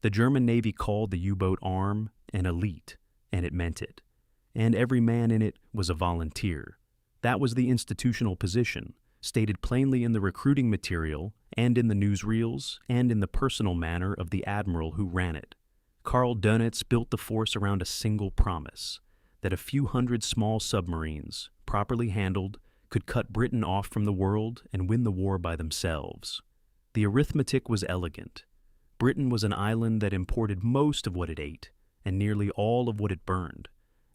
The German Navy called the U-boat arm an elite, and it meant it. And every man in it was a volunteer. That was the institutional position, stated plainly in the recruiting material and in the newsreels and in the personal manner of the admiral who ran it. Karl Dönitz built the force around a single promise, that a few hundred small submarines, properly handled, could cut Britain off from the world and win the war by themselves. The arithmetic was elegant. Britain was an island that imported most of what it ate and nearly all of what it burned.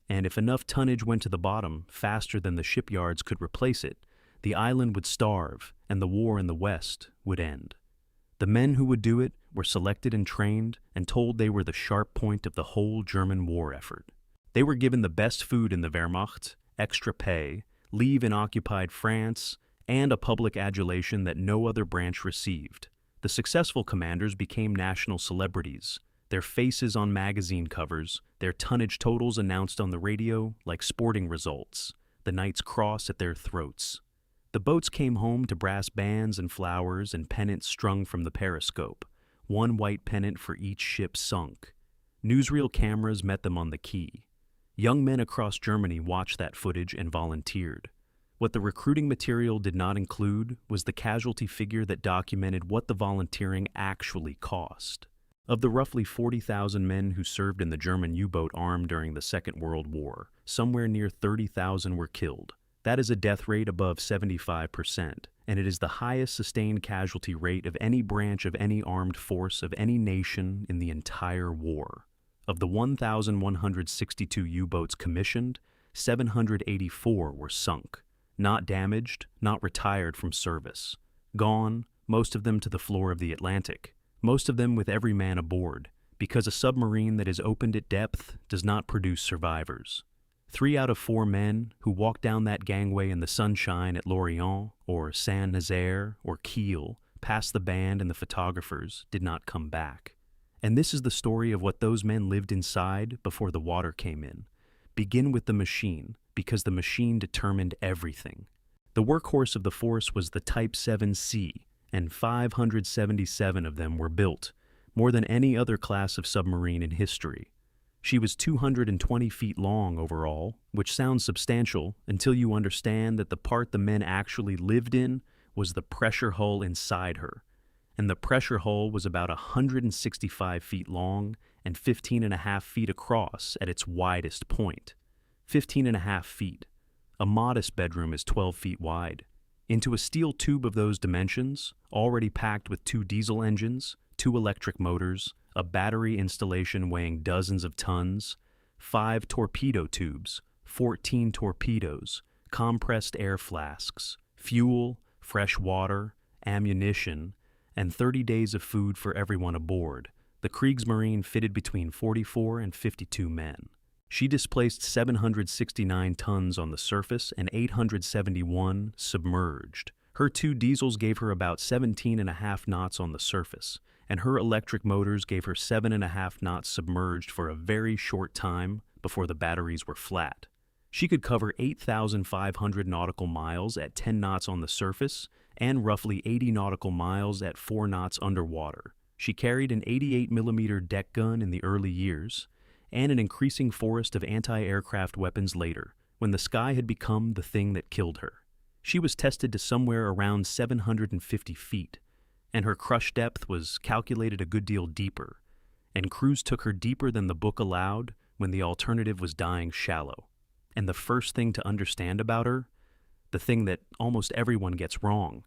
And if enough tonnage went to the bottom faster than the shipyards could replace it, the island would starve and the war in the West would end. The men who would do it were selected and trained and told they were the sharp point of the whole German war effort. They were given the best food in the Wehrmacht, extra pay, leave in occupied France, and a public adulation that no other branch received. The successful commanders became national celebrities, their faces on magazine covers, their tonnage totals announced on the radio like sporting results, the Knight's Cross at their throats. The boats came home to brass bands and flowers and pennants strung from the periscope, one white pennant for each ship sunk. Newsreel cameras met them on the quay. Young men across Germany watched that footage and volunteered. What the recruiting material did not include was the casualty figure that documented what the volunteering actually cost. Of the roughly 40,000 men who served in the German U-boat arm during the Second World War, somewhere near 30,000 were killed. That is a death rate above 75%, and it is the highest sustained casualty rate of any branch of any armed force of any nation in the entire war. Of the 1,162 U-boats commissioned, 784 were sunk. Not damaged, not retired from service. Gone, most of them to the floor of the Atlantic, most of them with every man aboard, because a submarine that is opened at depth does not produce survivors. 3 out of 4 men who walked down that gangway in the sunshine at Lorient or Saint-Nazaire or Kiel, past the band and the photographers, did not come back. And this is the story of what those men lived inside before the water came in. Begin with the machine, because the machine determined everything. The workhorse of the force was the Type 7C, and 577 of them were built, more than any other class of submarine in history. She was 220 feet long overall, which sounds substantial until you understand that the part the men actually lived in was the pressure hull inside her. And the pressure hull was about 165 feet long and 15.5 feet across at its widest point. 15.5 feet. A modest bedroom is 12 feet wide. Into a steel tube of those dimensions, already packed with 2 diesel engines, 2 electric motors, a battery installation weighing dozens of tons, 5 torpedo tubes, 14 torpedoes, compressed air flasks, fuel, fresh water, ammunition, and 30 days of food for everyone aboard, the Kriegsmarine fitted between 44 and 52 men. She displaced 769 tons on the surface and 871 submerged. Her 2 diesels gave her about 17.5 knots on the surface, and her electric motors gave her 7.5 knots submerged for a very short time before the batteries were flat. She could cover 8,500 nautical miles at 10 knots on the surface and roughly 80 nautical miles at 4 knots underwater. She carried an 88mm deck gun in the early years, and an increasing forest of anti-aircraft weapons later, when the sky had become the thing that killed her. She was tested to somewhere around 750 feet, and her crush depth was calculated a good deal deeper, and crews took her deeper than the book allowed when the alternative was dying shallow. And the first thing to understand about her, the thing that almost everyone gets wrong,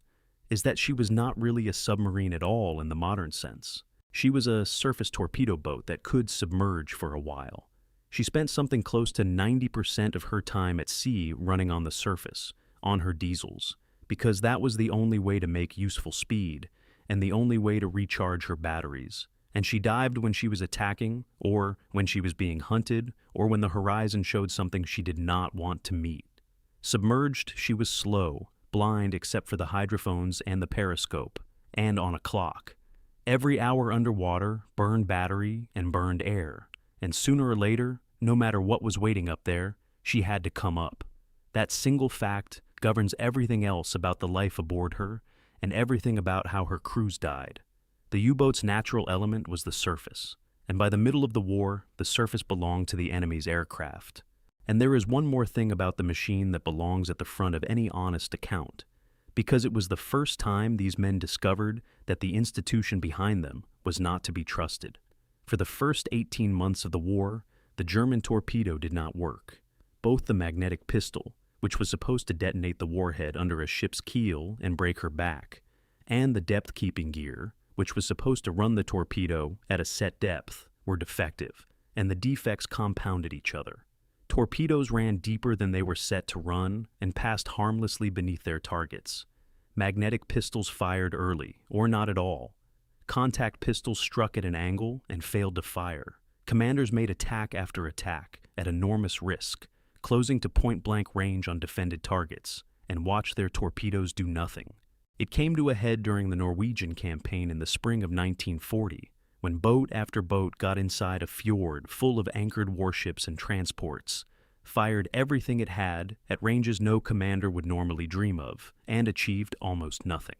is that she was not really a submarine at all in the modern sense. She was a surface torpedo boat that could submerge for a while. She spent something close to 90% of her time at sea running on the surface, on her diesels, because that was the only way to make useful speed and the only way to recharge her batteries. And she dived when she was attacking, or when she was being hunted, or when the horizon showed something she did not want to meet. Submerged, she was slow, blind except for the hydrophones and the periscope, and on a clock. Every hour underwater burned battery and burned air, and sooner or later, no matter what was waiting up there, she had to come up. That single fact governs everything else about the life aboard her and everything about how her crews died. The U-boat's natural element was the surface, and by the middle of the war, the surface belonged to the enemy's aircraft. And there is one more thing about the machine that belongs at the front of any honest account, because it was the first time these men discovered that the institution behind them was not to be trusted. For the first 18 months of the war, the German torpedo did not work. Both the magnetic pistol, which was supposed to detonate the warhead under a ship's keel and break her back, and the depth-keeping gear, which was supposed to run the torpedo at a set depth, were defective, and the defects compounded each other. Torpedoes ran deeper than they were set to run and passed harmlessly beneath their targets. Magnetic pistols fired early, or not at all. Contact pistols struck at an angle and failed to fire. Commanders made attack after attack, at enormous risk, closing to point-blank range on defended targets, and watched their torpedoes do nothing. It came to a head during the Norwegian campaign in the spring of 1940, when boat after boat got inside a fjord full of anchored warships and transports, fired everything it had at ranges no commander would normally dream of, and achieved almost nothing.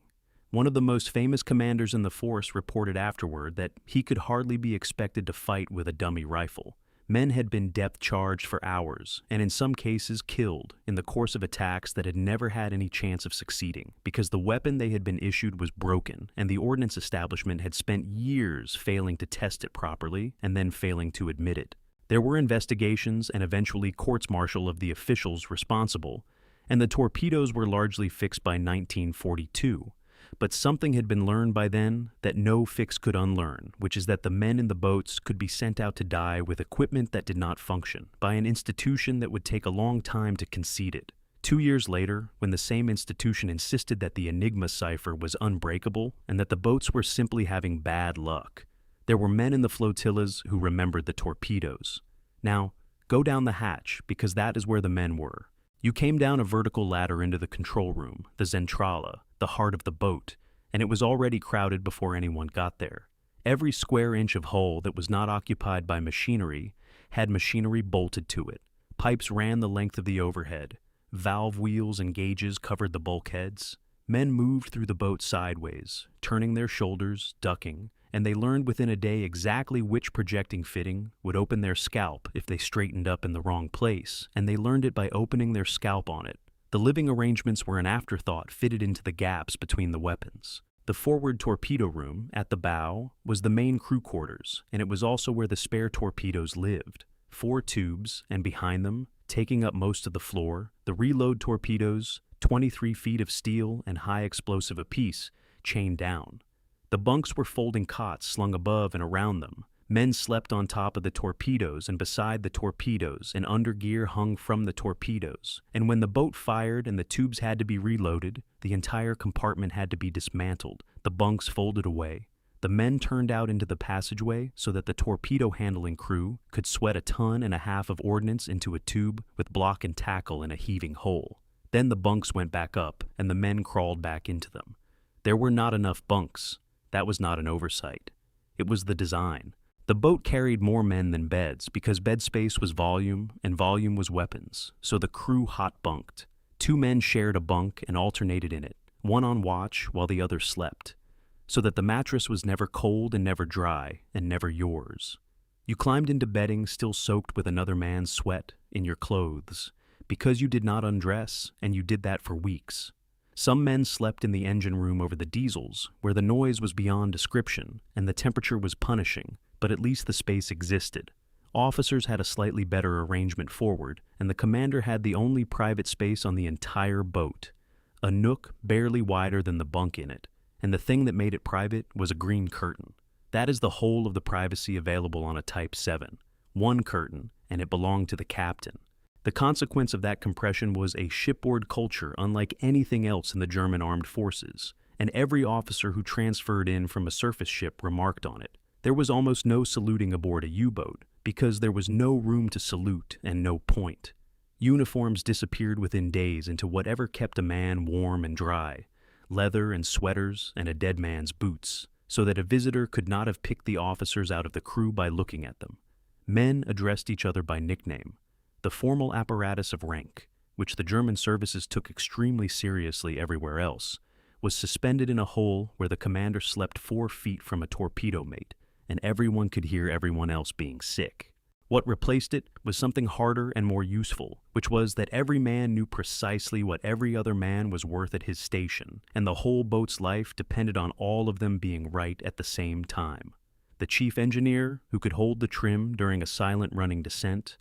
One of the most famous commanders in the force reported afterward that he could hardly be expected to fight with a dummy rifle. Men had been depth-charged for hours, and in some cases killed, in the course of attacks that had never had any chance of succeeding, because the weapon they had been issued was broken, and the ordnance establishment had spent years failing to test it properly, and then failing to admit it. There were investigations and eventually courts-martial of the officials responsible, and the torpedoes were largely fixed by 1942. But something had been learned by then that no fix could unlearn, which is that the men in the boats could be sent out to die with equipment that did not function, by an institution that would take a long time to concede it. 2 years later, when the same institution insisted that the Enigma cipher was unbreakable and that the boats were simply having bad luck, there were men in the flotillas who remembered the torpedoes. Now, go down the hatch, because that is where the men were. You came down a vertical ladder into the control room, the Zentrale, the heart of the boat, and it was already crowded before anyone got there. Every square inch of hull that was not occupied by machinery had machinery bolted to it. Pipes ran the length of the overhead. Valve wheels and gauges covered the bulkheads. Men moved through the boat sideways, turning their shoulders, ducking, and they learned within a day exactly which projecting fitting would open their scalp if they straightened up in the wrong place, and they learned it by opening their scalp on it. The living arrangements were an afterthought fitted into the gaps between the weapons. The forward torpedo room, at the bow, was the main crew quarters, and it was also where the spare torpedoes lived. 4 tubes, and behind them, taking up most of the floor, the reload torpedoes, 23 feet of steel and high explosive apiece, chained down. The bunks were folding cots slung above and around them. Men slept on top of the torpedoes and beside the torpedoes, and under gear hung from the torpedoes. And when the boat fired and the tubes had to be reloaded, the entire compartment had to be dismantled, the bunks folded away. The men turned out into the passageway so that the torpedo handling crew could sweat 1.5 tons of ordnance into a tube with block and tackle in a heaving hole. Then the bunks went back up, and the men crawled back into them. There were not enough bunks. That was not an oversight. It was the design. The boat carried more men than beds because bed space was volume and volume was weapons, so the crew hot bunked. 2 men shared a bunk and alternated in it, one on watch while the other slept, so that the mattress was never cold and never dry and never yours. You climbed into bedding still soaked with another man's sweat in your clothes because you did not undress, and you did that for weeks. Some men slept in the engine room over the diesels, where the noise was beyond description and the temperature was punishing, but at least the space existed. Officers had a slightly better arrangement forward, and the commander had the only private space on the entire boat, a nook barely wider than the bunk in it, and the thing that made it private was a green curtain. That is the whole of the privacy available on a Type 7. One curtain, and it belonged to the captain. The consequence of that compression was a shipboard culture unlike anything else in the German armed forces, and every officer who transferred in from a surface ship remarked on it. There was almost no saluting aboard a U-boat, because there was no room to salute and no point. Uniforms disappeared within days into whatever kept a man warm and dry, leather and sweaters and a dead man's boots, so that a visitor could not have picked the officers out of the crew by looking at them. Men addressed each other by nickname. The formal apparatus of rank, which the German services took extremely seriously everywhere else, was suspended in a hole where the commander slept 4 feet from a torpedo mate, and everyone could hear everyone else being sick. What replaced it was something harder and more useful, which was that every man knew precisely what every other man was worth at his station, and the whole boat's life depended on all of them being right at the same time. The chief engineer, who could hold the trim during a silent running descent,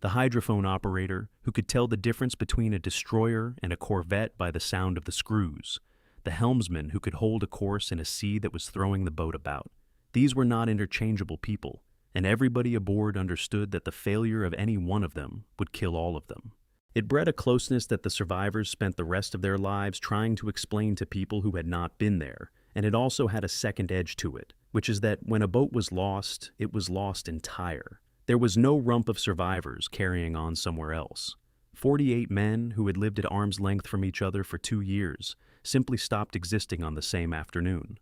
the hydrophone operator, who could tell the difference between a destroyer and a corvette by the sound of the screws, the helmsman who could hold a course in a sea that was throwing the boat about. These were not interchangeable people, and everybody aboard understood that the failure of any one of them would kill all of them. It bred a closeness that the survivors spent the rest of their lives trying to explain to people who had not been there, and it also had a second edge to it, which is that when a boat was lost, it was lost entire. There was no rump of survivors carrying on somewhere else. 48 men who had lived at arm's length from each other for 2 years simply stopped existing on the same afternoon.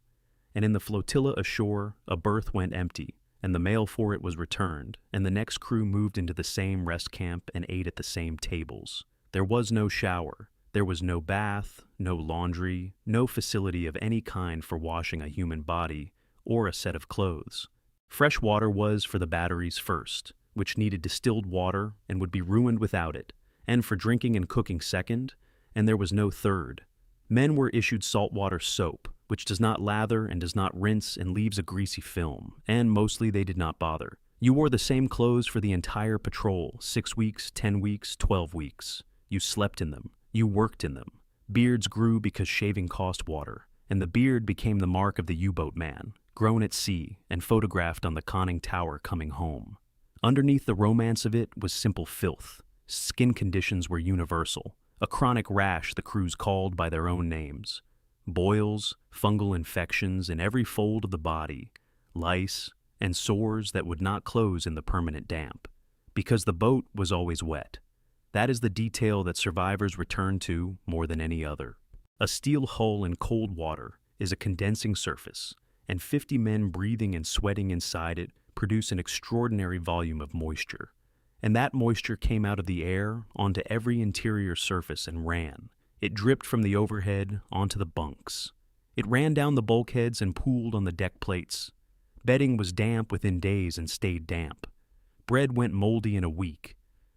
And in the flotilla ashore, a berth went empty, and the mail for it was returned, and the next crew moved into the same rest camp and ate at the same tables. There was no shower. There was no bath, no laundry, no facility of any kind for washing a human body or a set of clothes. Fresh water was for the batteries first, which needed distilled water and would be ruined without it, and for drinking and cooking second, and there was no third. Men were issued saltwater soap, which does not lather and does not rinse and leaves a greasy film, and mostly they did not bother. You wore the same clothes for the entire patrol, 6 weeks, 10 weeks, 12 weeks. You slept in them. You worked in them. Beards grew because shaving cost water, and the beard became the mark of the U-boat man, grown at sea and photographed on the conning tower coming home. Underneath the romance of it was simple filth. Skin conditions were universal, a chronic rash the crews called by their own names. Boils, fungal infections in every fold of the body, lice, and sores that would not close in the permanent damp, because the boat was always wet. That is the detail that survivors return to more than any other. A steel hull in cold water is a condensing surface, and 50 men breathing and sweating inside it produce an extraordinary volume of moisture. And that moisture came out of the air onto every interior surface and ran. It dripped from the overhead onto the bunks. It ran down the bulkheads and pooled on the deck plates. Bedding was damp within days and stayed damp. Bread went moldy in a week.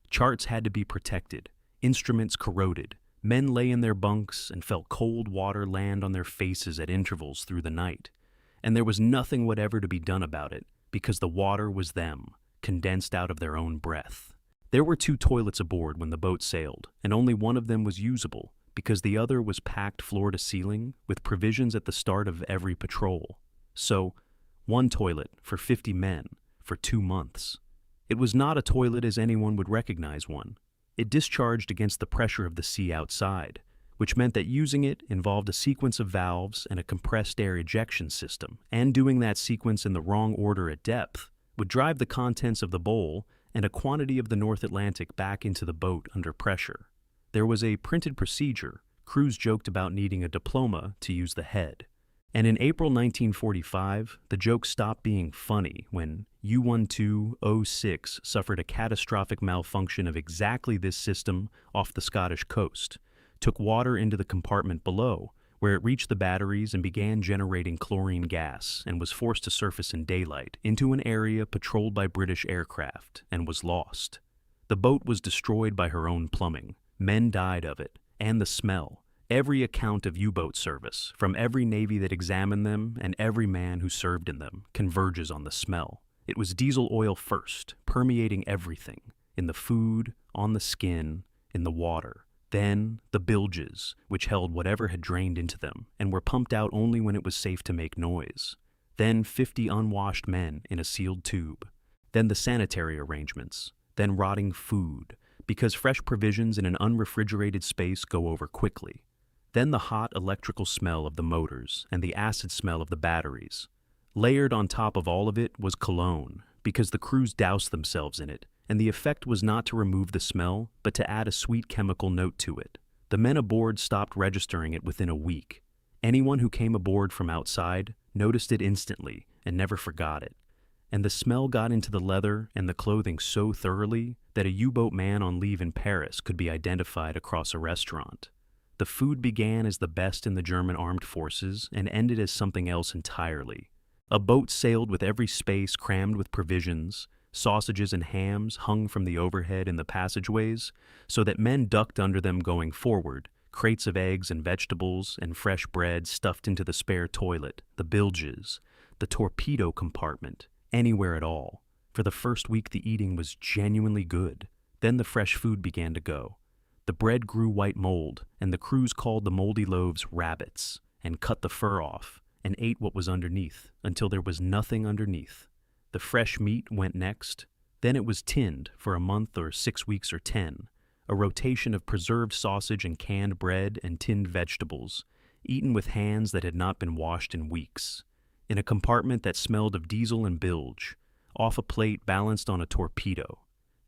Charts had to be protected. Instruments corroded. Men lay in their bunks and felt cold water land on their faces at intervals through the night. And there was nothing whatever to be done about it, because the water was them, condensed out of their own breath. There were 2 toilets aboard when the boat sailed, and only one of them was usable, because the other was packed floor to ceiling with provisions at the start of every patrol. So, 1 toilet for 50 men for 2 months. It was not a toilet as anyone would recognize one. It discharged against the pressure of the sea outside, which meant that using it involved a sequence of valves and a compressed air ejection system, and doing that sequence in the wrong order at depth would drive the contents of the bowl and a quantity of the North Atlantic back into the boat under pressure. There was a printed procedure. Crews joked about needing a diploma to use the head. And in April 1945, the joke stopped being funny when U-12-06 suffered a catastrophic malfunction of exactly this system off the Scottish coast, took water into the compartment below, where it reached the batteries and began generating chlorine gas, and was forced to surface in daylight into an area patrolled by British aircraft, and was lost. The boat was destroyed by her own plumbing. Men died of it, and the smell. Every account of U-boat service, from every Navy that examined them and every man who served in them, converges on the smell. It was diesel oil first, permeating everything, in the food, on the skin, in the water. Then the bilges, which held whatever had drained into them, and were pumped out only when it was safe to make noise. Then 50 unwashed men in a sealed tube. Then the sanitary arrangements. Then rotting food, because fresh provisions in an unrefrigerated space go over quickly. Then the hot electrical smell of the motors and the acid smell of the batteries. Layered on top of all of it was cologne, because the crews doused themselves in it, and the effect was not to remove the smell, but to add a sweet chemical note to it. The men aboard stopped registering it within a week. Anyone who came aboard from outside noticed it instantly and never forgot it. And the smell got into the leather and the clothing so thoroughly that a U-boat man on leave in Paris could be identified across a restaurant. The food began as the best in the German armed forces and ended as something else entirely. A boat sailed with every space crammed with provisions. Sausages and hams hung from the overhead in the passageways, so that men ducked under them going forward, crates of eggs and vegetables and fresh bread stuffed into the spare toilet, the bilges, the torpedo compartment, anywhere at all. For the first week the eating was genuinely good. Then the fresh food began to go. The bread grew white mold, and the crews called the moldy loaves rabbits, and cut the fur off, and ate what was underneath, until there was nothing underneath. The fresh meat went next. Then it was tinned for a month or 6 weeks or 10, a rotation of preserved sausage and canned bread and tinned vegetables, eaten with hands that had not been washed in weeks, in a compartment that smelled of diesel and bilge, off a plate balanced on a torpedo.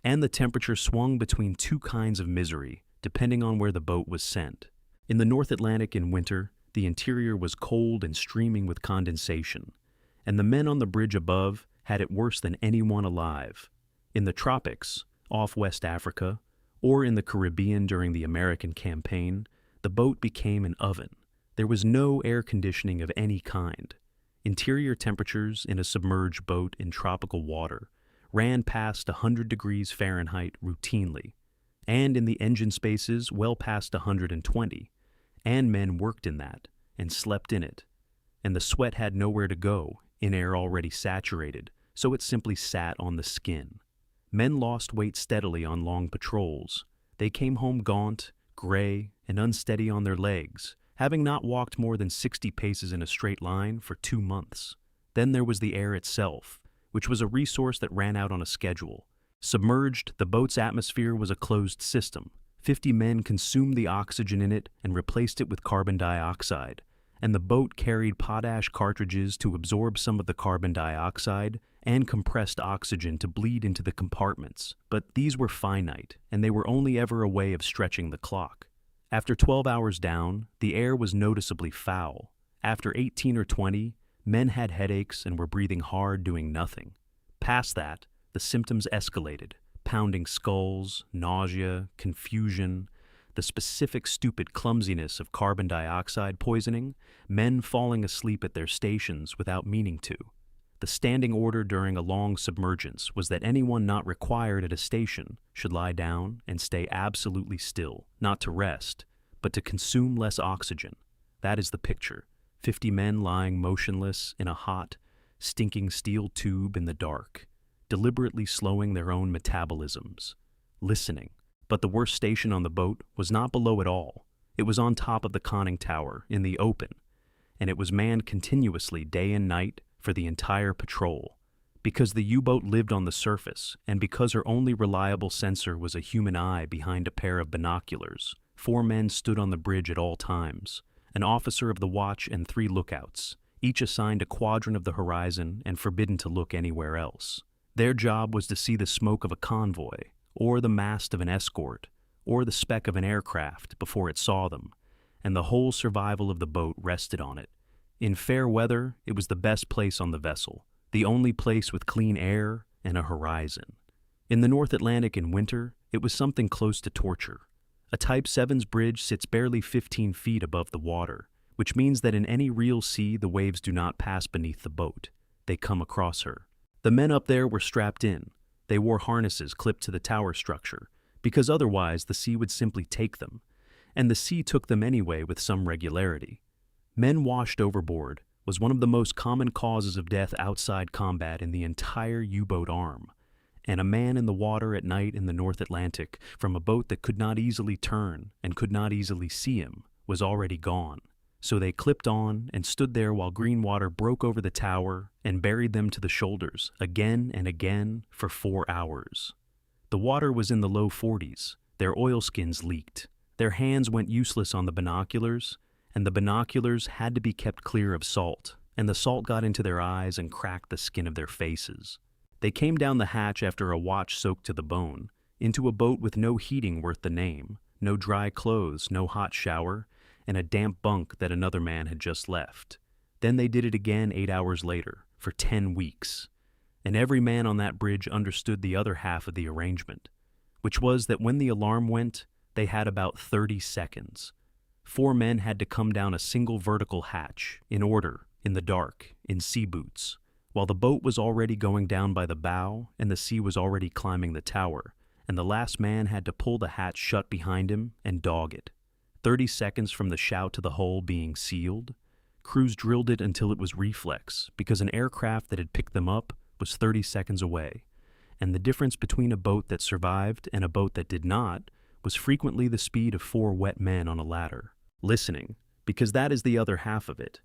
And the temperature swung between two kinds of misery, depending on where the boat was sent. In the North Atlantic in winter, the interior was cold and streaming with condensation, and the men on the bridge above had it worse than anyone alive. In the tropics, off West Africa, or in the Caribbean during the American campaign, the boat became an oven. There was no air conditioning of any kind. Interior temperatures in a submerged boat in tropical water ran past 100 degrees Fahrenheit routinely, and in the engine spaces well past 120, and men worked in that and slept in it. And the sweat had nowhere to go, in air already saturated, so it simply sat on the skin. Men lost weight steadily on long patrols. They came home gaunt, gray, and unsteady on their legs, having not walked more than 60 paces in a straight line for 2 months. Then there was the air itself, which was a resource that ran out on a schedule. Submerged, the boat's atmosphere was a closed system. 50 men consumed the oxygen in it and replaced it with carbon dioxide, and the boat carried potash cartridges to absorb some of the carbon dioxide and compressed oxygen to bleed into the compartments. But these were finite, and they were only ever a way of stretching the clock. After 12 hours down, the air was noticeably foul. After 18 or 20, men had headaches and were breathing hard doing nothing. Past that, the symptoms escalated: pounding skulls, nausea, confusion, the specific stupid clumsiness of carbon dioxide poisoning, men falling asleep at their stations without meaning to. The standing order during a long submergence was that anyone not required at a station should lie down and stay absolutely still, not to rest, but to consume less oxygen. That is the picture: 50 men lying motionless in a hot, stinking steel tube in the dark, deliberately slowing their own metabolisms, listening. But the worst station on the boat was not below at all. It was on top of the conning tower, in the open, and it was manned continuously day and night for the entire patrol. Because the U-boat lived on the surface, and because her only reliable sensor was a human eye behind a pair of binoculars, 4 men stood on the bridge at all times, an officer of the watch and 3 lookouts, each assigned a quadrant of the horizon and forbidden to look anywhere else. Their job was to see the smoke of a convoy, or the mast of an escort, or the speck of an aircraft before it saw them, and the whole survival of the boat rested on it. In fair weather, it was the best place on the vessel, the only place with clean air and a horizon. In the North Atlantic in winter, it was something close to torture. A Type 7's bridge sits barely 15 feet above the water, which means that in any real sea the waves do not pass beneath the boat. They come across her. The men up there were strapped in. They wore harnesses clipped to the tower structure, because otherwise the sea would simply take them, and the sea took them anyway with some regularity. Men washed overboard was one of the most common causes of death outside combat in the entire U-boat arm, and a man in the water at night in the North Atlantic from a boat that could not easily turn and could not easily see him was already gone. So they clipped on and stood there while green water broke over the tower and buried them to the shoulders again and again for 4 hours. The water was in the low 40s. Their oilskins leaked. Their hands went useless on the binoculars, and the binoculars had to be kept clear of salt, and the salt got into their eyes and cracked the skin of their faces. They came down the hatch after a watch soaked to the bone, into a boat with no heating worth the name, no dry clothes, no hot shower, and a damp bunk that another man had just left. Then they did it again 8 hours later, for 10 weeks. And every man on that bridge understood the other half of the arrangement, which was that when the alarm went, they had about 30 seconds. 4 men had to come down a single vertical hatch, in order, in the dark, in sea boots, while the boat was already going down by the bow and the sea was already climbing the tower, and the last man had to pull the hatch shut behind him and dog it. 30 seconds from the shout to the hull being sealed, crews drilled it until it was reflex, because an aircraft that had picked them up was 30 seconds away, and the difference between a boat that survived and a boat that did not was frequently the speed of 4 wet men on a ladder. Listening, because that is the other half of it,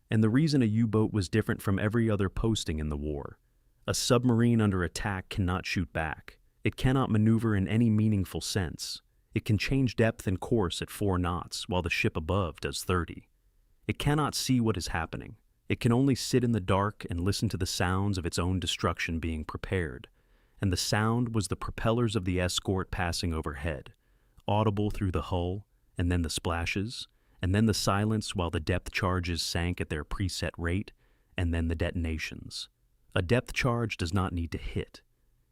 and the reason a U-boat was different from every other posting in the war. A submarine under attack cannot shoot back. It cannot maneuver in any meaningful sense. It can change depth and course at 4 knots while the ship above does 30. It cannot see what is happening. It can only sit in the dark and listen to the sounds of its own destruction being prepared. And the sound was the propellers of the escort passing overhead, audible through the hull, and then the splashes, and then the silence while the depth charges sank at their preset rate, and then the detonations. A depth charge does not need to hit.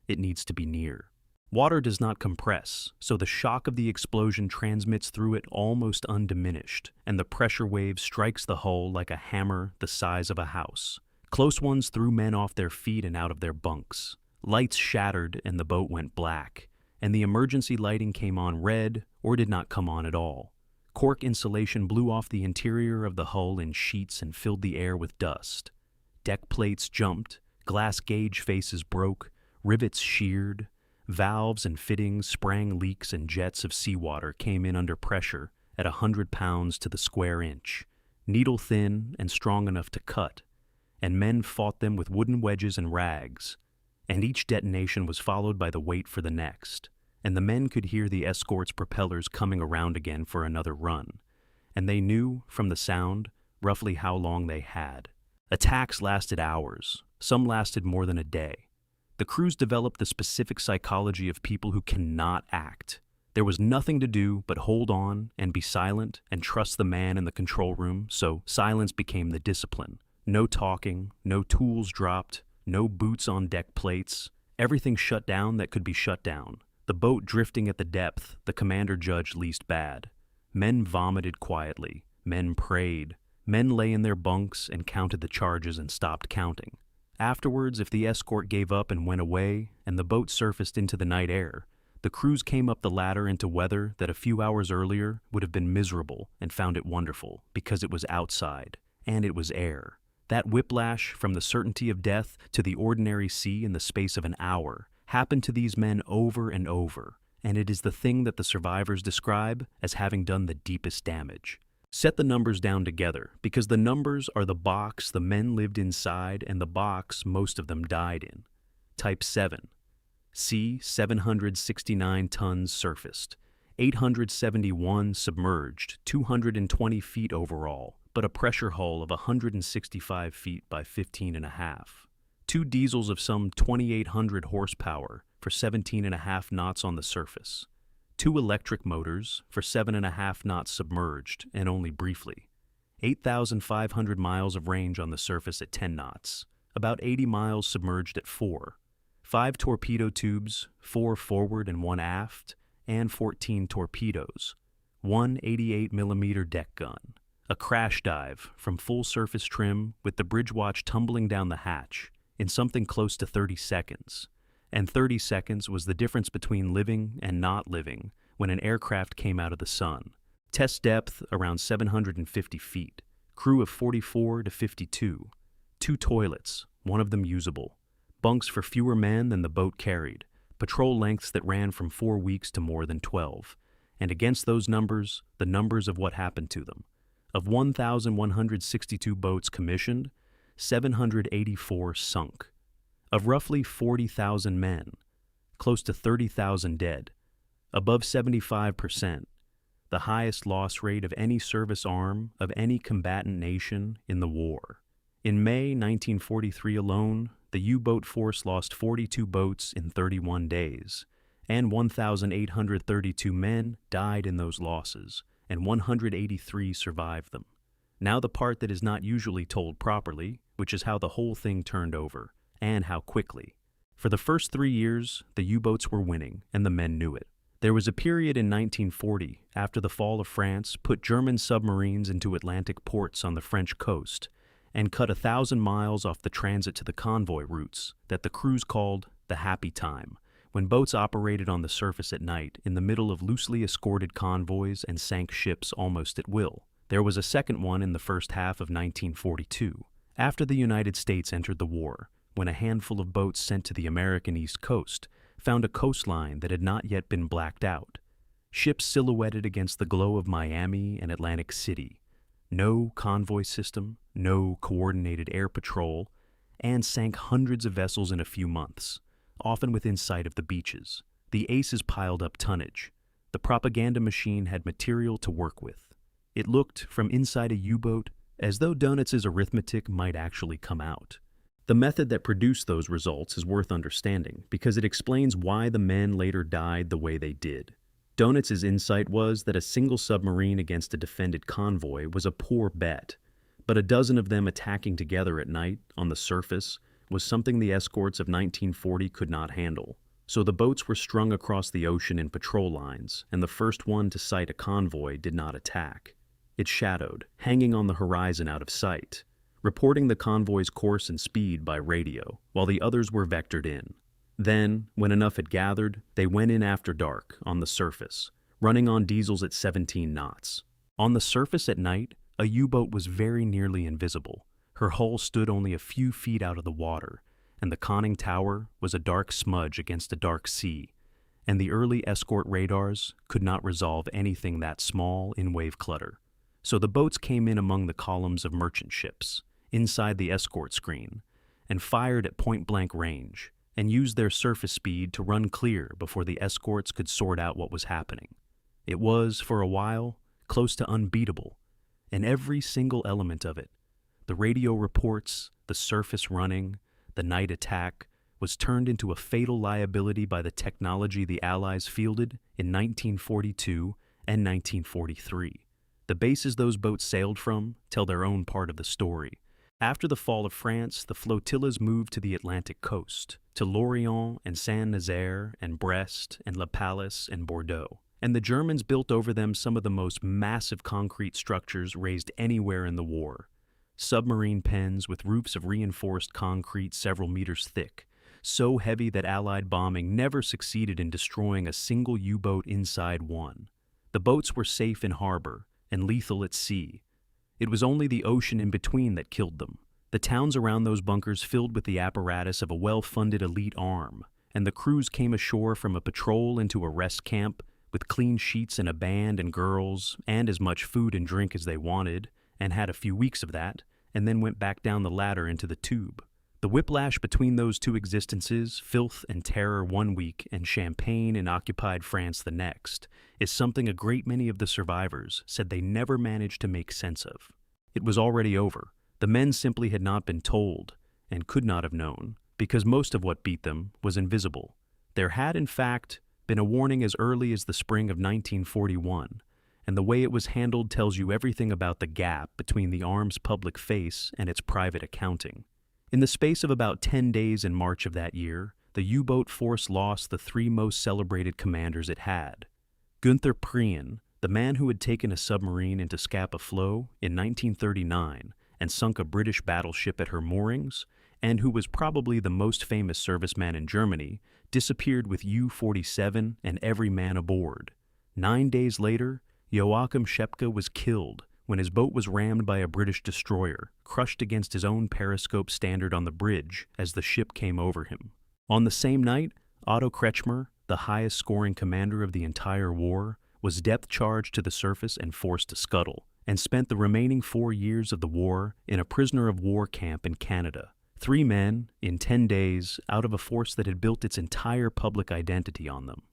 It needs to be near. Water does not compress, so the shock of the explosion transmits through it almost undiminished, and the pressure wave strikes the hull like a hammer the size of a house. Close ones threw men off their feet and out of their bunks. Lights shattered and the boat went black, and the emergency lighting came on red or did not come on at all. Cork insulation blew off the interior of the hull in sheets and filled the air with dust. Deck plates jumped, glass gauge faces broke, rivets sheared, valves and fittings sprang leaks, and jets of seawater came in under pressure at 100 pounds to the square inch, needle thin and strong enough to cut, and men fought them with wooden wedges and rags, and each detonation was followed by the wait for the next, and the men could hear the escort's propellers coming around again for another run, and they knew, from the sound, roughly how long they had. Attacks lasted hours, some lasted more than a day. The crews developed the specific psychology of people who cannot act. There was nothing to do but hold on and be silent and trust the man in the control room, so silence became the discipline. No talking, no tools dropped, no boots on deck plates. Everything shut down that could be shut down. The boat drifting at the depth the commander judged least bad. Men vomited quietly. Men prayed. Men lay in their bunks and counted the charges and stopped counting. Afterwards, if the escort gave up and went away, and the boat surfaced into the night air, the crews came up the ladder into weather that a few hours earlier would have been miserable and found it wonderful, because it was outside, and it was air. That whiplash from the certainty of death to the ordinary sea in the space of an hour happened to these men over and over, and it is the thing that the survivors describe as having done the deepest damage. Set the numbers down together, because the numbers are the box the men lived inside and the box most of them died in. Type 7. Sea 769 tons surfaced, 871 submerged, 220 feet overall, but a pressure hull of 165 feet by 15.5. 2 diesels of some 2,800 horsepower for 17.5 knots on the surface. 2 electric motors for 7.5 knots submerged, and only briefly. 8,500 miles of range on the surface at 10 knots, about 80 miles submerged at 4. 5 torpedo tubes, 4 forward and 1 aft, and 14 torpedoes. 1 88mm deck gun. A crash dive from full surface trim with the bridge watch tumbling down the hatch in something close to 30 seconds. And 30 seconds was the difference between living and not living when an aircraft came out of the sun. Test depth around 750 feet. Crew of 44 to 52. 2 toilets, one of them usable. Bunks for fewer men than the boat carried. Patrol lengths that ran from 4 weeks to more than 12. And against those numbers, the numbers of what happened to them. Of 1,162 boats commissioned, 784 sunk. Of roughly 40,000 men, close to 30,000 dead, above 75%, the highest loss rate of any service arm of any combatant nation in the war. In May 1943 alone, the U-boat force lost 42 boats in 31 days, and 1,832 men died in those losses, and 183 survived them. Now the part that is not usually told properly, which is how the whole thing turned over. And how quickly. For the first 3 years, the U-boats were winning, and the men knew it. There was a period in 1940, after the fall of France, put German submarines into Atlantic ports on the French coast and cut 1,000 miles off the transit to the convoy routes that the crews called the happy time, when boats operated on the surface at night in the middle of loosely escorted convoys and sank ships almost at will. There was a second one in the first half of 1942, after the United States entered the war, when a handful of boats sent to the American East Coast found a coastline that had not yet been blacked out. Ships silhouetted against the glow of Miami and Atlantic City. No convoy system, no coordinated air patrol, and sank hundreds of vessels in a few months, often within sight of the beaches. The aces piled up tonnage. The propaganda machine had material to work with. It looked, from inside a U-boat, as though Donitz's arithmetic might actually come out. The method that produced those results is worth understanding because it explains why the men later died the way they did. Donitz's insight was that a single submarine against a defended convoy was a poor bet, but a dozen of them attacking together at night on the surface was something the escorts of 1940 could not handle. So the boats were strung across the ocean in patrol lines, and the first one to sight a convoy did not attack. It shadowed, hanging on the horizon out of sight, reporting the convoy's course and speed by radio, while the others were vectored in. Then, when enough had gathered, they went in after dark, on the surface, running on diesels at 17 knots. On the surface at night, a U-boat was very nearly invisible. Her hull stood only a few feet out of the water, and the conning tower was a dark smudge against a dark sea, and the early escort radars could not resolve anything that small in wave clutter. So the boats came in among the columns of merchant ships, inside the escort screen, and fired at point-blank range, and used their surface speed to run clear before the escorts could sort out what was happening. It was, for a while, close to unbeatable, and every single element of it, the radio reports, the surface running, the night attack, was turned into a fatal liability by the technology the Allies fielded in 1942 and 1943. The bases those boats sailed from tell their own part of the story. After the fall of France, the flotillas moved to the Atlantic coast, to Lorient and Saint-Nazaire and Brest and La Pallice and Bordeaux. And the Germans built over them some of the most massive concrete structures raised anywhere in the war. Submarine pens with roofs of reinforced concrete several meters thick, so heavy that Allied bombing never succeeded in destroying a single U-boat inside one. The boats were safe in harbor and lethal at sea. It was only the ocean in between that killed them. The towns around those bunkers filled with the apparatus of a well-funded elite arm, and the crews came ashore from a patrol into a rest camp with clean sheets and a band and girls and as much food and drink as they wanted, and had a few weeks of that, and then went back down the ladder into the tube. The whiplash between those two existences, filth and terror one week and champagne in occupied France the next, is something a great many of the survivors said they never managed to make sense of. It was already over. The men simply had not been told, and could not have known, because most of what beat them was invisible. There had, in fact, been a warning as early as the spring of 1941, and the way it was handled tells you everything about the gap between the arm's public face and its private accounting. In the space of about 10 days in March of that year, the U-boat force lost the three most celebrated commanders it had. Günther Prien, the man who had taken a submarine into Scapa Flow in 1939 and sunk a British battleship at her moorings, and who was probably the most famous serviceman in Germany, disappeared with U-47 and every man aboard. 9 days later, Joachim Schepke was killed when his boat was rammed by a British destroyer, crushed against his own periscope standard on the bridge as the ship came over him. On the same night, Otto Kretschmer, the highest-scoring commander of the entire war, was depth-charged to the surface and forced to scuttle, and spent the remaining 4 years of the war in a prisoner-of-war camp in Canada. 3 men, in 10 days, out of a force that had built its entire public identity on them.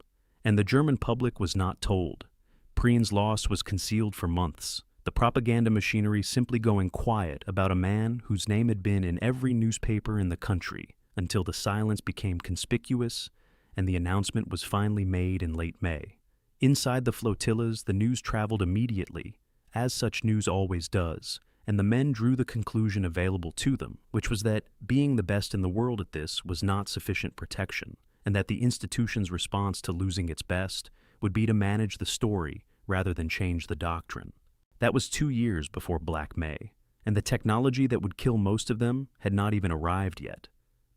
And the German public was not told. Prien's loss was concealed for months, the propaganda machinery simply going quiet about a man whose name had been in every newspaper in the country, until the silence became conspicuous and the announcement was finally made in late May. Inside the flotillas, the news traveled immediately, as such news always does, and the men drew the conclusion available to them, which was that being the best in the world at this was not sufficient protection, and that the institution's response to losing its best would be to manage the story rather than change the doctrine. That was 2 years before Black May, and the technology that would kill most of them had not even arrived yet.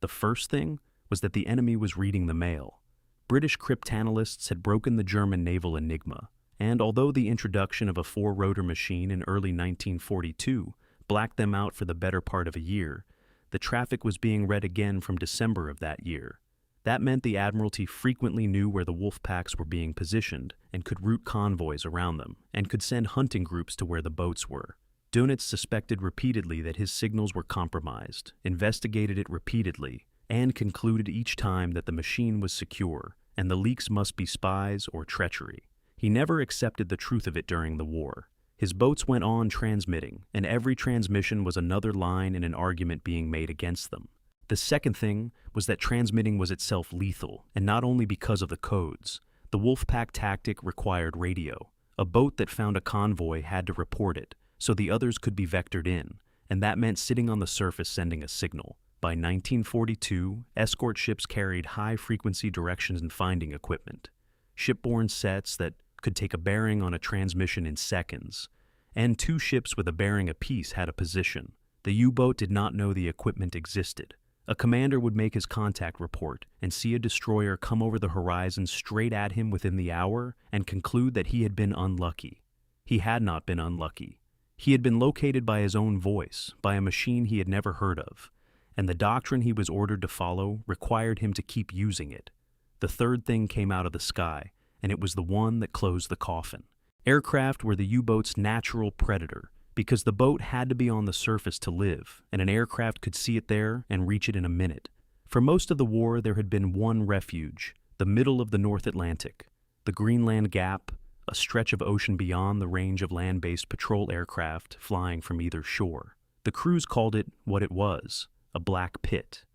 The first thing was that the enemy was reading the mail. British cryptanalysts had broken the German naval enigma, and although the introduction of a 4-rotor machine in early 1942 blacked them out for the better part of a year, the traffic was being read again from December of that year. That meant the Admiralty frequently knew where the wolf packs were being positioned and could route convoys around them, and could send hunting groups to where the boats were. Dönitz suspected repeatedly that his signals were compromised, investigated it repeatedly, and concluded each time that the machine was secure, and the leaks must be spies or treachery. He never accepted the truth of it during the war. His boats went on transmitting, and every transmission was another line in an argument being made against them. The second thing was that transmitting was itself lethal, and not only because of the codes. The Wolfpack tactic required radio. A boat that found a convoy had to report it, so the others could be vectored in, and that meant sitting on the surface sending a signal. By 1942, escort ships carried high-frequency directions and finding equipment, shipborne sets that could take a bearing on a transmission in seconds, and 2 ships with a bearing apiece had a position. The U-boat did not know the equipment existed. A commander would make his contact report and see a destroyer come over the horizon straight at him within the hour and conclude that he had been unlucky. He had not been unlucky. He had been located by his own voice, by a machine he had never heard of, and the doctrine he was ordered to follow required him to keep using it. The third thing came out of the sky, and it was the one that closed the coffin. Aircraft were the U-boat's natural predator, because the boat had to be on the surface to live, and an aircraft could see it there and reach it in a minute. For most of the war, there had been one refuge, the middle of the North Atlantic, the Greenland Gap, a stretch of ocean beyond the range of land-based patrol aircraft flying from either shore. The crews called it what it was, a black pit,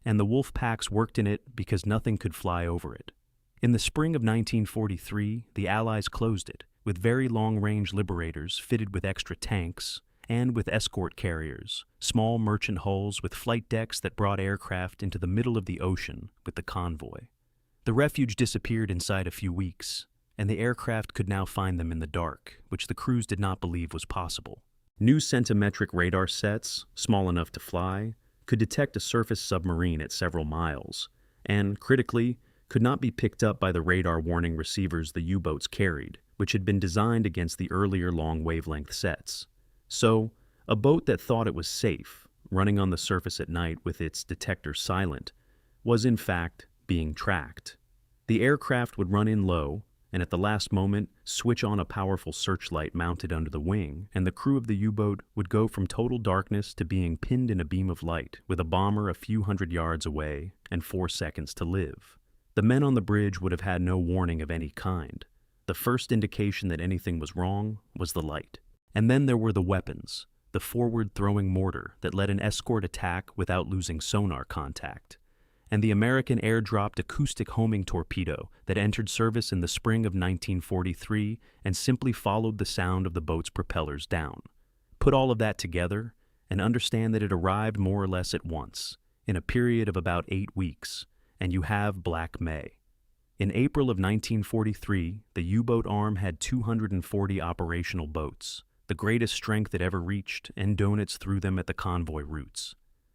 and the wolf packs worked in it because nothing could fly over it. In the spring of 1943, the Allies closed it, with very long-range liberators fitted with extra tanks, and with escort carriers, small merchant hulls with flight decks that brought aircraft into the middle of the ocean with the convoy. The refuge disappeared inside a few weeks, and the aircraft could now find them in the dark, which the crews did not believe was possible. New centimetric radar sets, small enough to fly, could detect a surface submarine at several miles, and, critically, could not be picked up by the radar warning receivers the U-boats carried, which had been designed against the earlier long-wavelength sets. So, a boat that thought it was safe, running on the surface at night with its detector silent, was in fact being tracked. The aircraft would run in low, and at the last moment switch on a powerful searchlight mounted under the wing, and the crew of the U-boat would go from total darkness to being pinned in a beam of light, with a bomber a few hundred yards away and 4 seconds to live. The men on the bridge would have had no warning of any kind. The first indication that anything was wrong was the light. And then there were the weapons, the forward-throwing mortar that led an escort attack without losing sonar contact, and the American air-dropped acoustic homing torpedo that entered service in the spring of 1943 and simply followed the sound of the boat's propellers down. Put all of that together and understand that it arrived more or less at once, in a period of about 8 weeks, and you have Black May. In April of 1943, the U-boat arm had 240 operational boats, the greatest strength it ever reached, and Dönitz threw them at the convoy routes.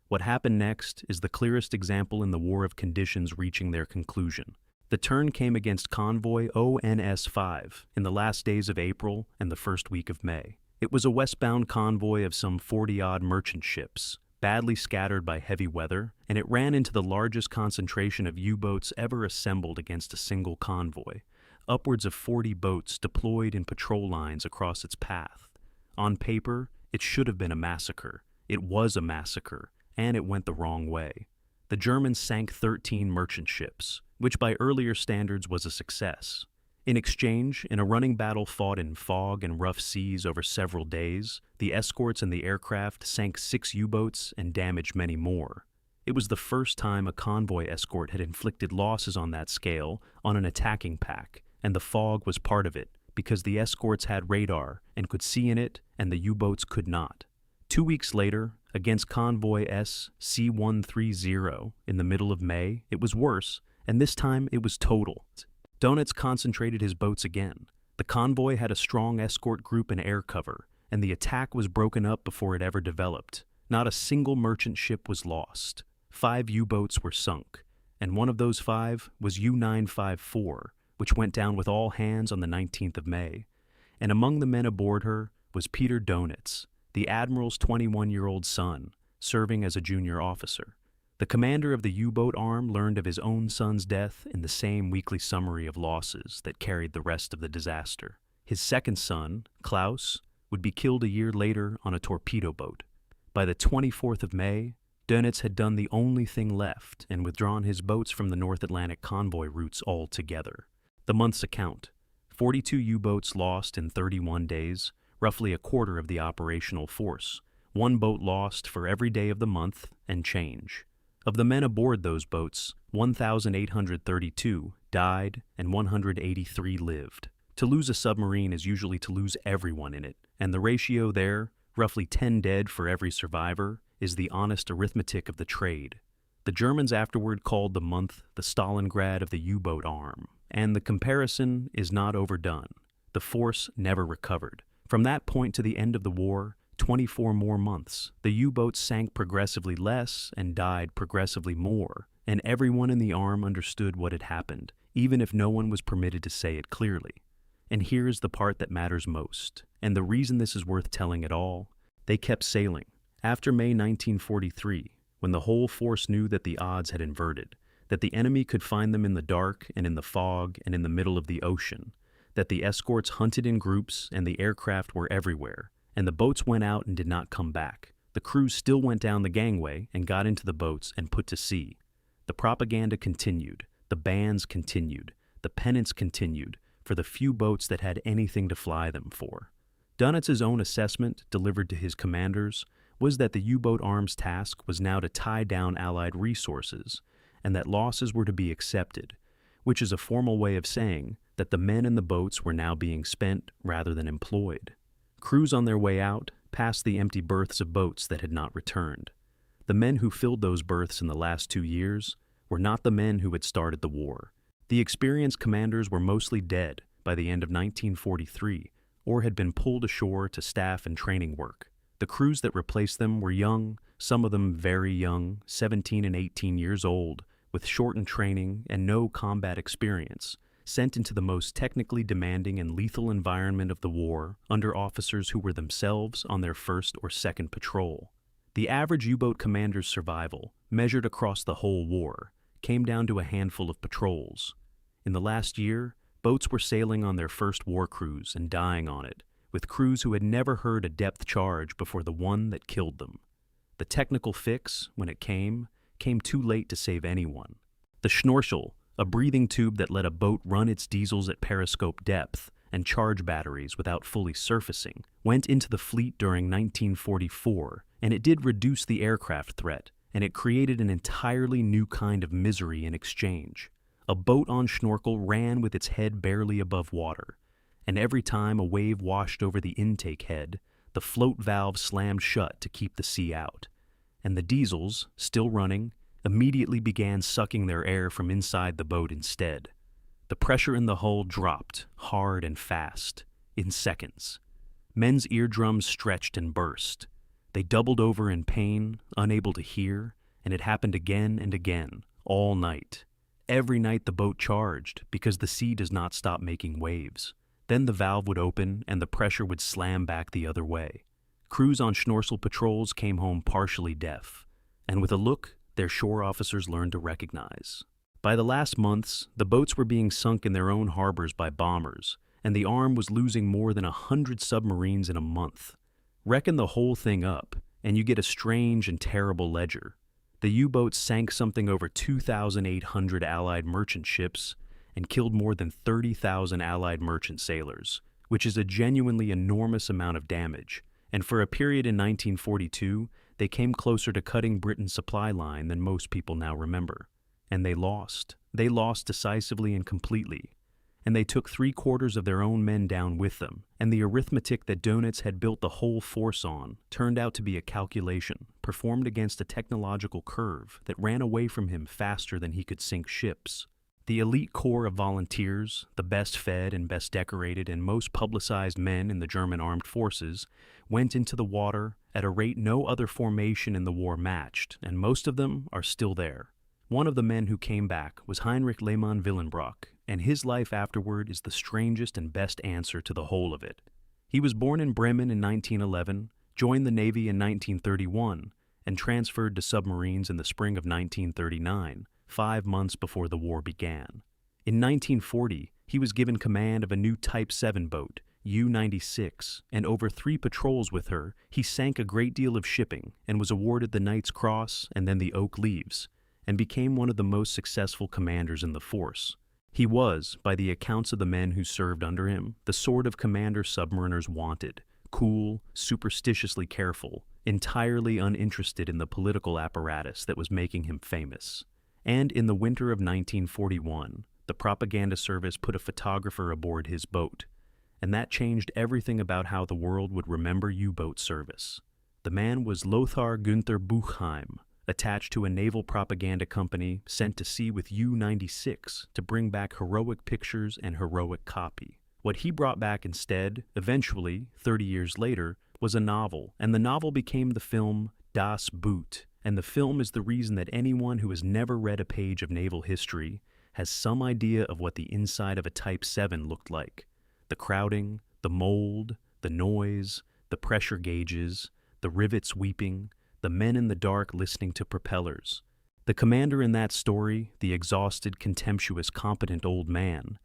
What happened next is the clearest example in the war of conditions reaching their conclusion. The turn came against convoy ONS-5 in the last days of April and the first week of May. It was a westbound convoy of some 40-odd merchant ships, badly scattered by heavy weather, and it ran into the largest concentration of U-boats ever assembled against a single convoy, upwards of 40 boats deployed in patrol lines across its path. On paper, it should have been a massacre. It was a massacre, and it went the wrong way. The Germans sank 13 merchant ships, which by earlier standards was a success. In exchange, in a running battle fought in fog and rough seas over several days, the escorts and the aircraft sank 6 U-boats and damaged many more. It was the first time a convoy escort had inflicted losses on that scale on an attacking pack, and the fog was part of it, because the escorts had radar and could see in it, and the U-boats could not. 2 weeks later, against convoy SC-130 in the middle of May, it was worse, and this time it was total. Donitz concentrated his boats again. The convoy had a strong escort group and air cover, and the attack was broken up before it ever developed. Not a single merchant ship was lost. 5 U-boats were sunk, and one of those 5 was U-954, which went down with all hands on the 19th of May. And among the men aboard her was Peter Donitz, the admiral's 21-year-old son, serving as a junior officer. The commander of the U-boat arm learned of his own son's death in the same weekly summary of losses that carried the rest of the disaster. His second son, Klaus, would be killed a year later on a torpedo boat. By the 24th of May, Donitz had done the only thing left and withdrawn his boats from the North Atlantic convoy routes altogether. The month's account: 42 U-boats lost in 31 days, roughly a quarter of the operational force. 1 boat lost for every day of the month and change. Of the men aboard those boats, 1,832 died and 183 lived. To lose a submarine is usually to lose everyone in it, and the ratio there, roughly 10 dead for every survivor, is the honest arithmetic of the trade. The Germans afterward called the month the Stalingrad of the U-boat arm, and the comparison is not overdone. The force never recovered. From that point to the end of the war, 24 more months, the U-boats sank progressively less and died progressively more, and everyone in the arm understood what had happened, even if no one was permitted to say it clearly. And here is the part that matters most, and the reason this is worth telling at all: they kept sailing. After May 1943, when the whole force knew that the odds had inverted, that the enemy could find them in the dark and in the fog and in the middle of the ocean, that the escorts hunted in groups and the aircraft were everywhere, and the boats went out and did not come back, the crews still went down the gangway and got into the boats and put to sea. The propaganda continued, the bans continued, the pennants continued, for the few boats that had anything to fly them for. Donitz's own assessment, delivered to his commanders, was that the U-boat arm's task was now to tie down Allied resources, and that losses were to be accepted, which is a formal way of saying that the men in the boats were now being spent rather than employed. Crews on their way out passed the empty berths of boats that had not returned. The men who filled those berths in the last 2 years were not the men who had started the war. The experienced commanders were mostly dead by the end of 1943, or had been pulled ashore to staff and training work. The crews that replaced them were young, some of them very young, 17 and 18 years old, with shortened training and no combat experience, sent into the most technically demanding and lethal environment of the war under officers who were themselves on their first or second patrol. The average U-boat commander's survival, measured across the whole war, came down to a handful of patrols. In the last year, boats were sailing on their first war cruise and dying on it, with crews who had never heard a depth charge before the one that killed them. The technical fix, when it came too late to save anyone. The Schnorchel, a breathing tube that let a boat run its diesels at periscope depth and charge batteries without fully surfacing, went into the fleet during 1944, and it did reduce the aircraft threat, and it created an entirely new kind of misery in exchange. A boat on Schnorkel ran with its head barely above water, and every time a wave washed over the intake head, the float valve slammed shut to keep the sea out, and the diesels, still running, immediately began sucking their air from inside the boat instead. The pressure in the hull dropped, hard and fast, in seconds. Men's eardrums stretched and burst. They doubled over in pain, unable to hear, and it happened again and again, all night. Every night the boat charged, because the sea does not stop making waves. Then the valve would open and the pressure would slam back the other way. Crews on Schnorchel patrols came home partially deaf, and with a look their shore officers learned to recognize. By the last months, the boats were being sunk in their own harbors by bombers, and the arm was losing more than 100 submarines in a month. Reckon the whole thing up, and you get a strange and terrible ledger. The U-boats sank something over 2,800 Allied merchant ships and killed more than 30,000 Allied merchant sailors, which is a genuinely enormous amount of damage, and for a period in 1942, they came closer to cutting Britain's supply line than most people now remember. And they lost. They lost decisively and completely. And they took 3/4 of their own men down with them, and the arithmetic that Donitz had built the whole force on turned out to be a calculation performed against a technological curve that ran away from him faster than he could sink ships. The elite corps of volunteers, the best fed and best decorated and most publicized men in the German armed forces, went into the water at a rate no other formation in the war matched, and most of them are still there. One of the men who came back was Heinrich Lehmann Willenbrock, and his life afterward is the strangest and best answer to the whole of it. He was born in Bremen in 1911, joined the Navy in 1931, and transferred to submarines in the spring of 1939, 5 months before the war began. In 1940, he was given command of a new Type 7 boat, U-96, and over 3 patrols with her, he sank a great deal of shipping and was awarded the Knight's Cross and then the Oak Leaves, and became one of the most successful commanders in the force. He was, by the accounts of the men who served under him, the sort of commander submariners wanted: cool, superstitiously careful, entirely uninterested in the political apparatus that was making him famous. And in the winter of 1941, the propaganda service put a photographer aboard his boat, and that changed everything about how the world would remember U-boat service. The man was Lothar Günther Buchheim, attached to a naval propaganda company sent to sea with U-96 to bring back heroic pictures and heroic copy. What he brought back instead, eventually, 30 years later, was a novel, and the novel became the film Das Boot. And the film is the reason that anyone who has never read a page of naval history has some idea of what the inside of a Type 7 looked like. The crowding, the mold, the noise, the pressure gauges, the rivets weeping, the men in the dark listening to propellers. The commander in that story, the exhausted, contemptuous, competent old man,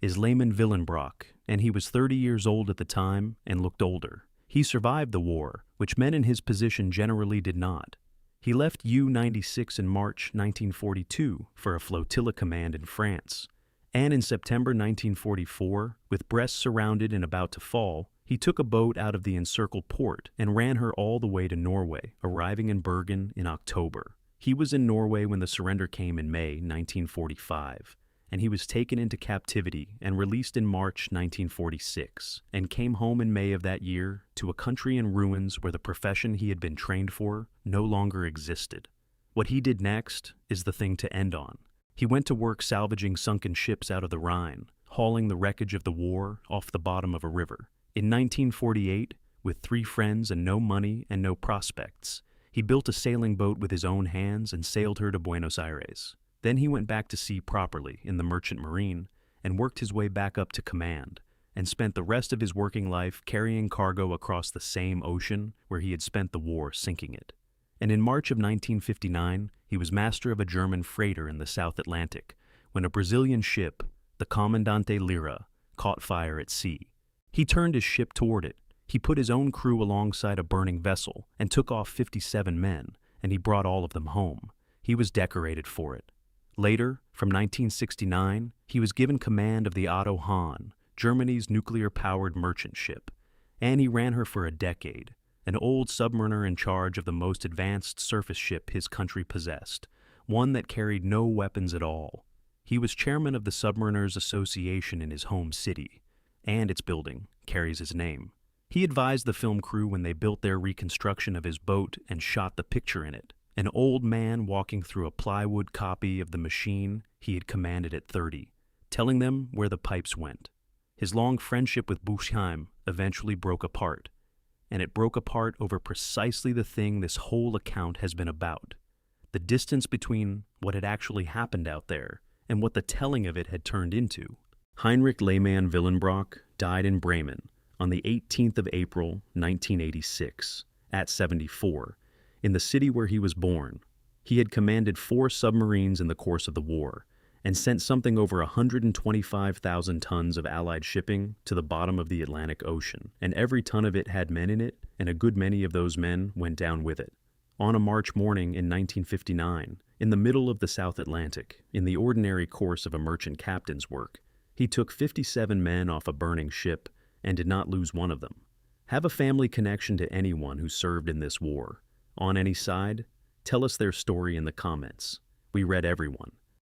is Lehmann Willenbrock, and he was 30 years old at the time and looked older. He survived the war, which men in his position generally did not. He left U-96 in March 1942 for a flotilla command in France, and in September 1944, with Brest surrounded and about to fall, he took a boat out of the encircled port and ran her all the way to Norway, arriving in Bergen in October. He was in Norway when the surrender came in May 1945, and he was taken into captivity and released in March 1946, and came home in May of that year to a country in ruins where the profession he had been trained for no longer existed. What he did next is the thing to end on. He went to work salvaging sunken ships out of the Rhine, hauling the wreckage of the war off the bottom of a river. In 1948, with 3 friends and no money and no prospects, he built a sailing boat with his own hands and sailed her to Buenos Aires. Then he went back to sea properly in the merchant marine and worked his way back up to command, and spent the rest of his working life carrying cargo across the same ocean where he had spent the war sinking it. And in March of 1959, he was master of a German freighter in the South Atlantic when a Brazilian ship, the Comandante Lira, caught fire at sea. He turned his ship toward it. He put his own crew alongside a burning vessel and took off 57 men, and he brought all of them home. He was decorated for it. Later, from 1969, he was given command of the Otto Hahn, Germany's nuclear-powered merchant ship, and he ran her for a decade, an old submariner in charge of the most advanced surface ship his country possessed, one that carried no weapons at all. He was chairman of the Submariners Association in his home city, and its building carries his name. He advised the film crew when they built their reconstruction of his boat and shot the picture in it. An old man walking through a plywood copy of the machine he had commanded at 30, telling them where the pipes went. His long friendship with Buchheim eventually broke apart, and it broke apart over precisely the thing this whole account has been about: the distance between what had actually happened out there and what the telling of it had turned into. Heinrich Lehmann Willenbrock died in Bremen on the 18th of April, 1986, at 74, in the city where he was born. He had commanded 4 submarines in the course of the war and sent something over 125,000 tons of Allied shipping to the bottom of the Atlantic Ocean, and every ton of it had men in it, and a good many of those men went down with it. On a March morning in 1959, in the middle of the South Atlantic, in the ordinary course of a merchant captain's work, he took 57 men off a burning ship and did not lose one of them. Have a family connection to anyone who served in this war. On any side, tell us their story in the comments. We read everyone.